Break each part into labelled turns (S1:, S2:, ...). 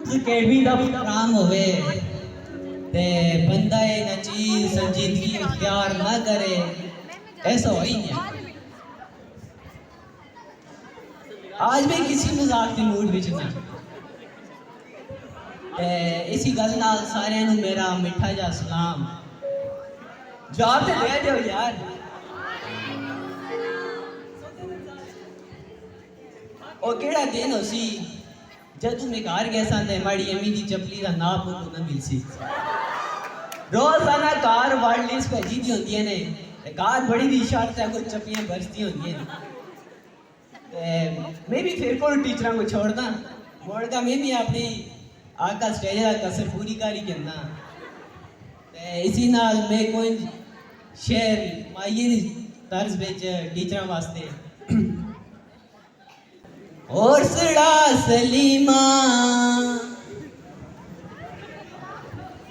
S1: Academy का programme होवे ते बंदा ये ना चीज संजीदगी इख्तियार ना करे, ऐसा हो ही नहीं। आज भी किसी मजाक के मूड विच नहीं। इसी गल नाल सारिਆਂ ਨੂੰ मेरा मिठा जा सलाम। जवाब ते दे जाओ यार। ओ केड़ा दिन होसी जदू मैं घर गया सा ते माड़ी अम्मी दी चपली दा नाप मुझे ना मिल सी। रोजाना कार वर्ल्ड लिस्ट भेजी दी होंदी ने, कार बड़ी दी शर्त है, कुछ चप्पियां बरसती होंदी हैं। मैं भी फिर को टीचर को छोड़दा मोड़दा, मैं भी अपनी आका स्टेज का कसर पूरी करी करना। इसी नाल मैं कोई शेर माइये दी तर्ज विच टीचर वास्ते और सड़ा सलीमा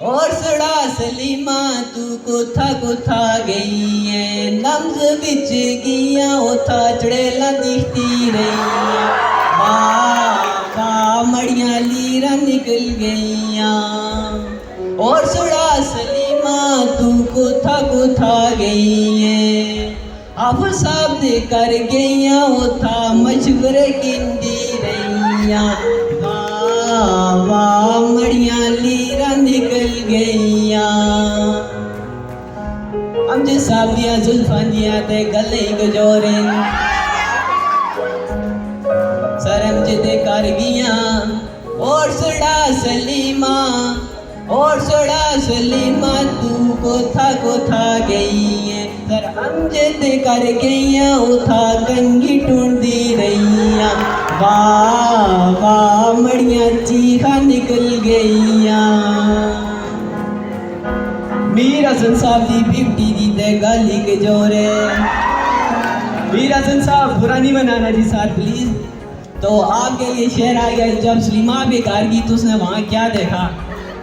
S1: और सड़ा सलीमा तू कोथा कोथा गई है, नम्ज बिच गिया उथा चड़ेला दिखती रही है। वाह मड़ियां लीरा निकल गईया। और सड़ा सलीमा तू कोथा कोथा गई है, हाफिज साहब दे कर गईया उथा मशवरे किंदी रहिया। वाह वाह मड़ियां लीरा निकल गईया। अमजद साहब दियां जुल्फां दियां ते गले गजोरे सर अमजद कर गईया। और सड़ा सलीमा और सड़ा सलीमा तू कोथा कोथा गई है, सर अमजद कर गईया उथा कंगी ढूंढती रहिया। वाह वाह मड़ियां चीखा निकल गईया। मीर हसन साहब दी बिफ्टी दी ते गाली के जोरे। मीर हसन साहब बुरा नहीं मनाना जी सर प्लीज। तो आपके लिए शेर आ गया। जब सलीमा भी घर गई तो उसने वहाँ क्या देखा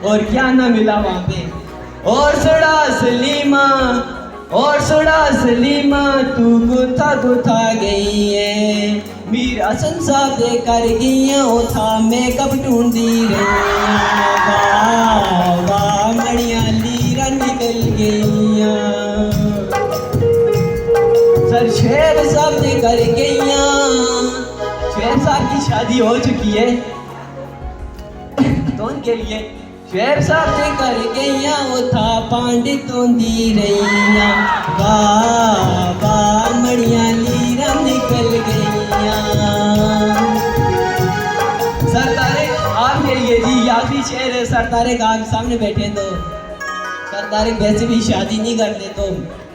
S1: और क्या ना मिला वहाँ पे। और सड़ा सलीमा और सड़ा सलीमा तू कोथा कोथा गई है, मीर हसन साहब दे कर गईया उथा मेकअप ढूंढती रही। वाह वाह मड़ियां लीरा निकल गईया। सर शेर साहब दे कर गईया। शेर साहब की शादी हो चुकी है तो उनके लिए शेर साहब से कर गईया उथा पांडित होंदी रहिया। वाह वाह मड़ियां लीरा निकल गईया। सरदारे आपके लिए जी आखिरी शेर है। सरदारे का आप सामने बैठे तो सरदारे वैसे भी शादी नहीं करते, तो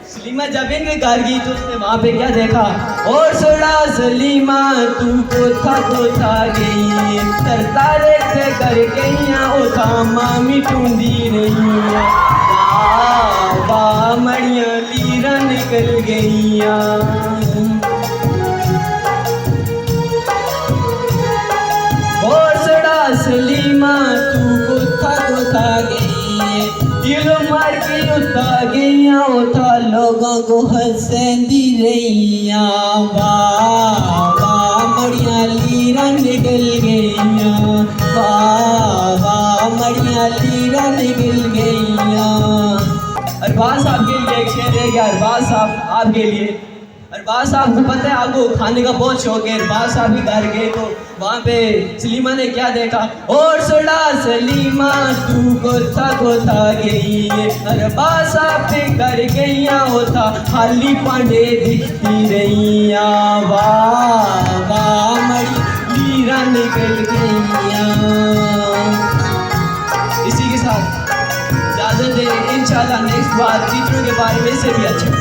S1: सलीमा जब इनके घर गई तो उसने वहाँ पे क्या देखा। और सड़ा सलीमा तू कोथा कोथा गई, सरदारे से कर गईया उठा मामी ढूंढती रही। वाह वाह मड़ियां लीरा निकल गईया। और सड़ा सलीमा तू कोथा कोथा गई, दिल मार के उठा गईया उठा लोगों को हंसती रहिया। वाह वाह मड़ियां लीरा निकल गईया। वाह वाह मड़ियां लीरा निकल गईया। अरबाज साहब के लिए एक शेर है। अरबाज साहब आपके लिए। अरबाज साहब को पता है आपको खाने का बहुत शौक है। अरबाज साहब भी घर गए तो वहाँ पे सलीमा ने क्या देखा। और सड़ा सलीमा तू कोथा कोथा गई है, अरबाज साहब पे कर गईया होता खाली पांडे दिखती रहिया। वाह वाह मड़ी लीरा निकल गईया। इसी के साथ इजाजत दे। इंशाल्लाह नेक्स्ट बार टीचरों के बारे में से भी अच्छा